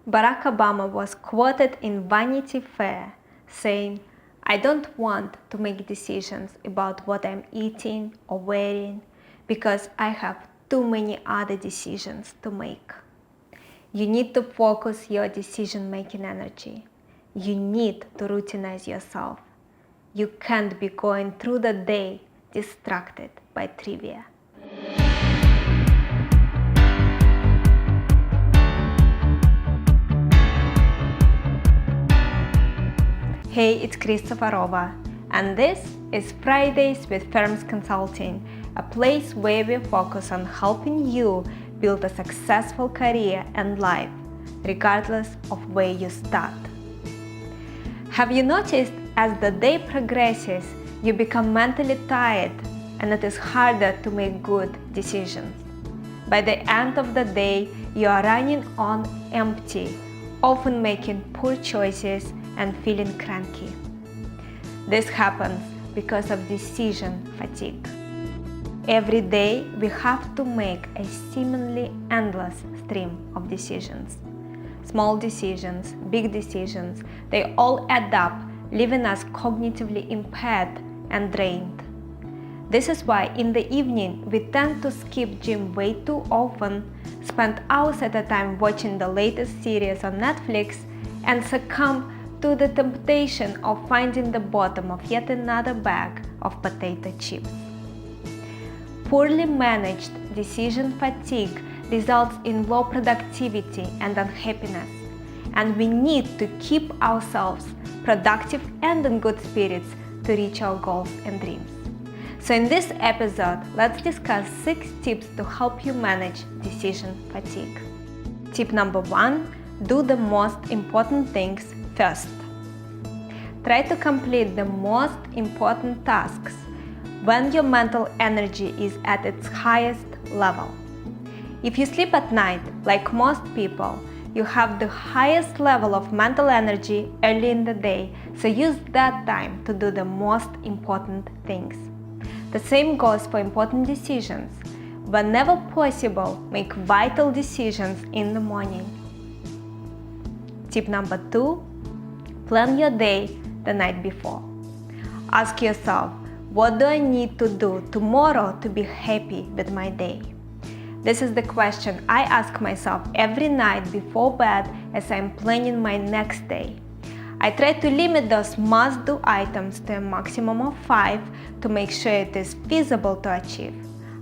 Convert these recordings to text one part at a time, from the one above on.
Barack Obama was quoted in Vanity Fair saying, "I don't want to make decisions about what I'm eating or wearing because I have too many other decisions to make." You need to focus your decision-making energy. You need to routinize yourself. You can't be going through the day distracted by trivia. Hey, it's Kristofarova, and this is Fridays with Firms Consulting, a place where we focus on helping you build a successful career and life, regardless of where you start. Have you noticed as the day progresses, you become mentally tired and it is harder to make good decisions? By the end of the day, you are running on empty, often making poor choices and feeling cranky. This happens because of decision fatigue. Every day, we have to make a seemingly endless stream of decisions. Small decisions, big decisions, they all add up, leaving us cognitively impaired and drained. This is why in the evening we tend to skip gym way too often, spend hours at a time watching the latest series on Netflix, and succumb to the temptation of finding the bottom of yet another bag of potato chips. Poorly managed decision fatigue results in low productivity and unhappiness, and we need to keep ourselves productive and in good spirits to reach our goals and dreams. So in this episode, let's discuss 6 tips to help you manage decision fatigue. Tip number 1, do the most important things first. Try to complete the most important tasks when your mental energy is at its highest level. If you sleep at night, like most people, you have the highest level of mental energy early in the day, so use that time to do the most important things. The same goes for important decisions. Whenever possible, make vital decisions in the morning. Tip number 2, plan your day the night before. Ask yourself, what do I need to do tomorrow to be happy with my day? This is the question I ask myself every night before bed as I'm planning my next day. I try to limit those must-do items to a maximum of 5 to make sure it is feasible to achieve.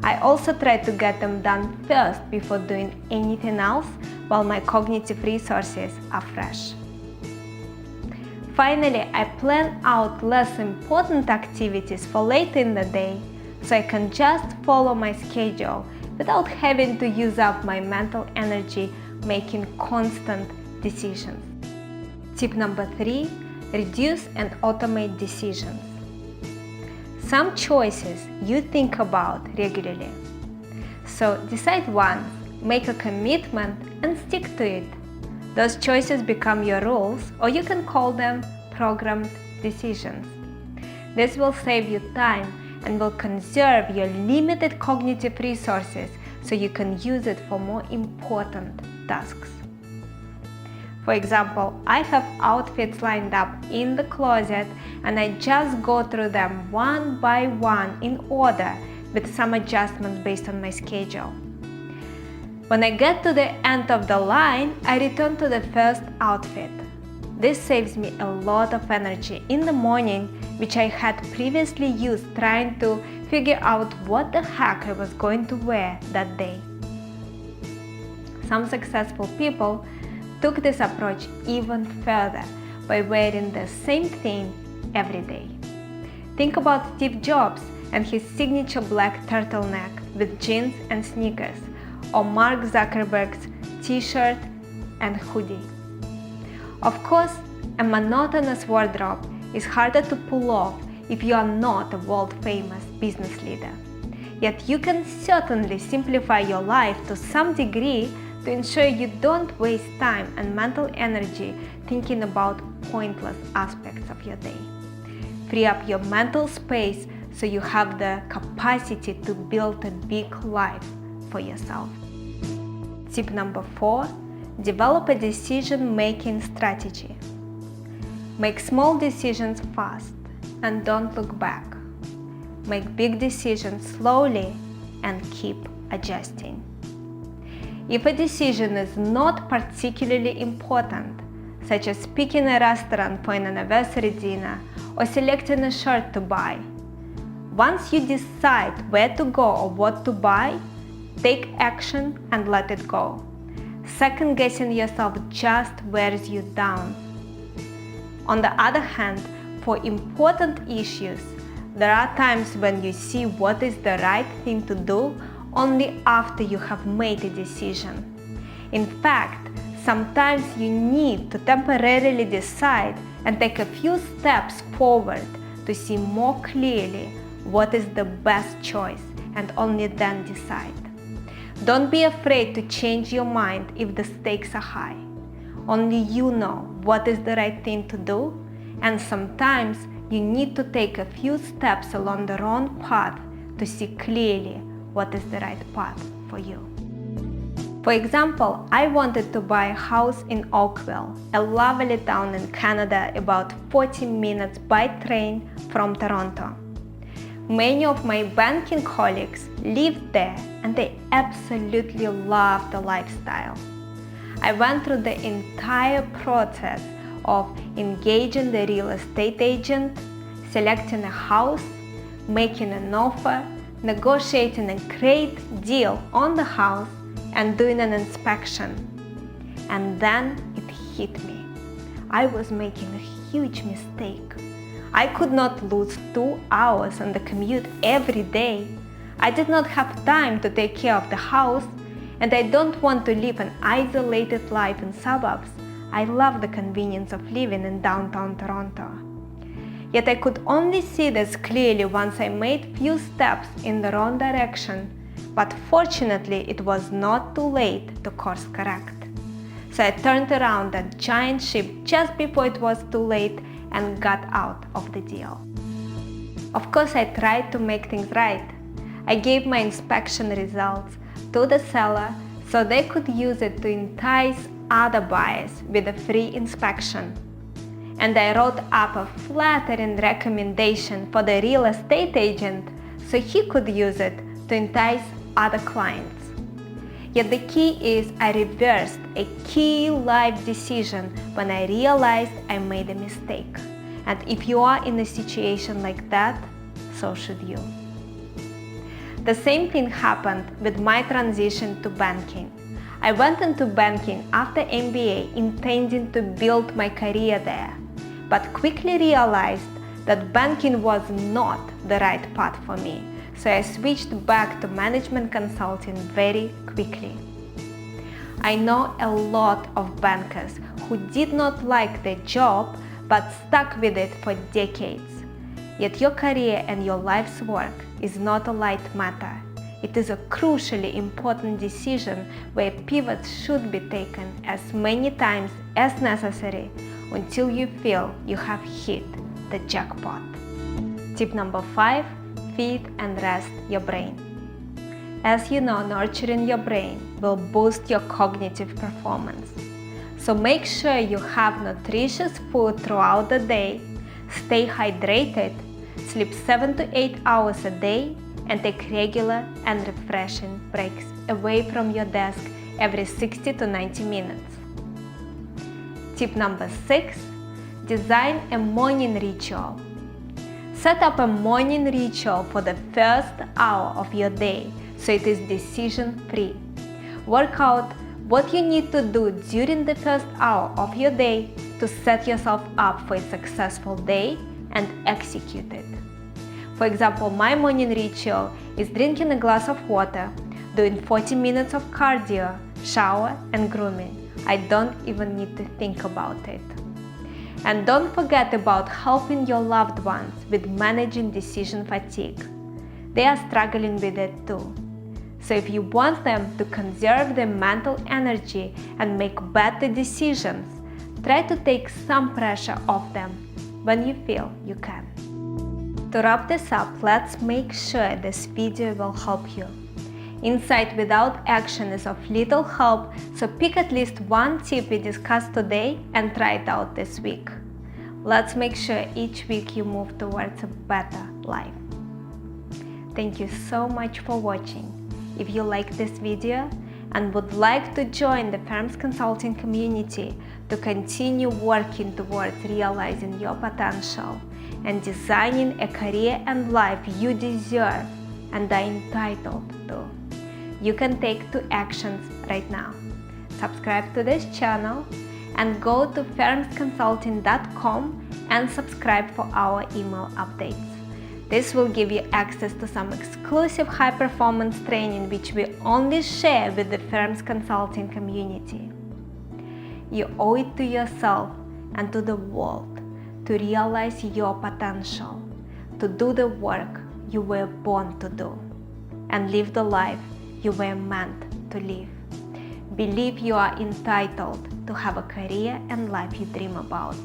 I also try to get them done first before doing anything else while my cognitive resources are fresh. Finally, I plan out less important activities for later in the day so I can just follow my schedule without having to use up my mental energy making constant decisions. Tip number 3, reduce and automate decisions. Some choices you think about regularly. So decide once, make a commitment and stick to it. Those choices become your rules, or you can call them programmed decisions. This will save you time and will conserve your limited cognitive resources so you can use it for more important tasks. For example, I have outfits lined up in the closet and I just go through them one by one in order with some adjustments based on my schedule. When I get to the end of the line, I return to the first outfit. This saves me a lot of energy in the morning, which I had previously used trying to figure out what the heck I was going to wear that day. Some successful people took this approach even further by wearing the same thing every day. Think about Steve Jobs and his signature black turtleneck with jeans and sneakers, or Mark Zuckerberg's t-shirt and hoodie. Of course, a monotonous wardrobe is harder to pull off if you are not a world-famous business leader. Yet you can certainly simplify your life to some degree to ensure you don't waste time and mental energy thinking about pointless aspects of your day. Free up your mental space so you have the capacity to build a big life for yourself. Tip number 4, Develop a decision-making strategy. Make small decisions fast and don't look back. Make big decisions slowly and keep adjusting. If a decision is not particularly important, such as picking a restaurant for an anniversary dinner or selecting a shirt to buy, once you decide where to go or what to buy, take action and let it go. Second-guessing yourself just wears you down. On the other hand, for important issues, there are times when you see what is the right thing to do only after you have made a decision. In fact, sometimes you need to temporarily decide and take a few steps forward to see more clearly what is the best choice and only then decide. Don't be afraid to change your mind if the stakes are high. Only you know what is the right thing to do, and sometimes you need to take a few steps along the wrong path to see clearly what is the right path for you. For example, I wanted to buy a house in Oakville, a lovely town in Canada about 40 minutes by train from Toronto. Many of my banking colleagues lived there and they absolutely loved the lifestyle. I went through the entire process of engaging the real estate agent, selecting a house, making an offer, negotiating a great deal on the house, and doing an inspection. And then it hit me. I was making a huge mistake. I could not lose 2 hours on the commute every day. I did not have time to take care of the house, and I don't want to live an isolated life in suburbs. I love the convenience of living in downtown Toronto. Yet I could only see this clearly once I made few steps in the wrong direction, but fortunately it was not too late to course correct. So I turned around that giant ship just before it was too late and got out of the deal. Of course, I tried to make things right. I gave my inspection results to the seller so they could use it to entice other buyers with a free inspection. And I wrote up a flattering recommendation for the real estate agent so he could use it to entice other clients. Yet the key is I reversed a key life decision when I realized I made a mistake. And if you are in a situation like that, so should you. The same thing happened with my transition to banking. I went into banking after MBA intending to build my career there, but quickly realized that banking was not the right path for me. So I switched back to management consulting very quickly. I know a lot of bankers who did not like their job but stuck with it for decades. Yet your career and your life's work is not a light matter. It is a crucially important decision where pivots should be taken as many times as necessary until you feel you have hit the jackpot. Tip number 5. Feed and rest your brain. As you know, nurturing your brain will boost your cognitive performance. So make sure you have nutritious food throughout the day, stay hydrated, sleep 7 to 8 hours a day, and take regular and refreshing breaks away from your desk every 60 to 90 minutes. Tip number 6. Design a morning ritual. Set up a morning ritual for the first hour of your day so it is decision-free. Work out what you need to do during the first hour of your day to set yourself up for a successful day and execute it. For example, my morning ritual is drinking a glass of water, doing 40 minutes of cardio, shower, and grooming. I don't even need to think about it. And don't forget about helping your loved ones with managing decision fatigue. They are struggling with it too. So if you want them to conserve their mental energy and make better decisions, try to take some pressure off them when you feel you can. To wrap this up, let's make sure this video will help you. Insight without action is of little help, so pick at least one tip we discussed today and try it out this week. Let's make sure each week you move towards a better life. Thank you so much for watching. If you like this video and would like to join the Firms Consulting community to continue working towards realizing your potential and designing a career and life you deserve and are entitled to, you can take 2 actions right now. Subscribe to this channel and go to firmsconsulting.com and subscribe for our email updates. This will give you access to some exclusive high-performance training which we only share with the Firms Consulting community. You owe it to yourself and to the world to realize your potential, to do the work you were born to do, and live the life you were meant to live. Believe you are entitled to have a career and life you dream about,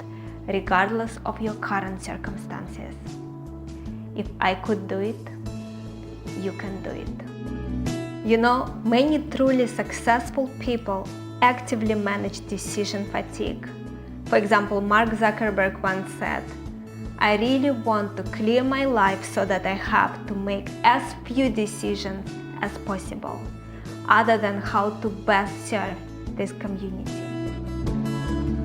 regardless of your current circumstances. If I could do it, you can do it. You know, many truly successful people actively manage decision fatigue. For example, Mark Zuckerberg once said, "I really want to clear my life so that I have to make as few decisions as possible, other than how to best serve this community."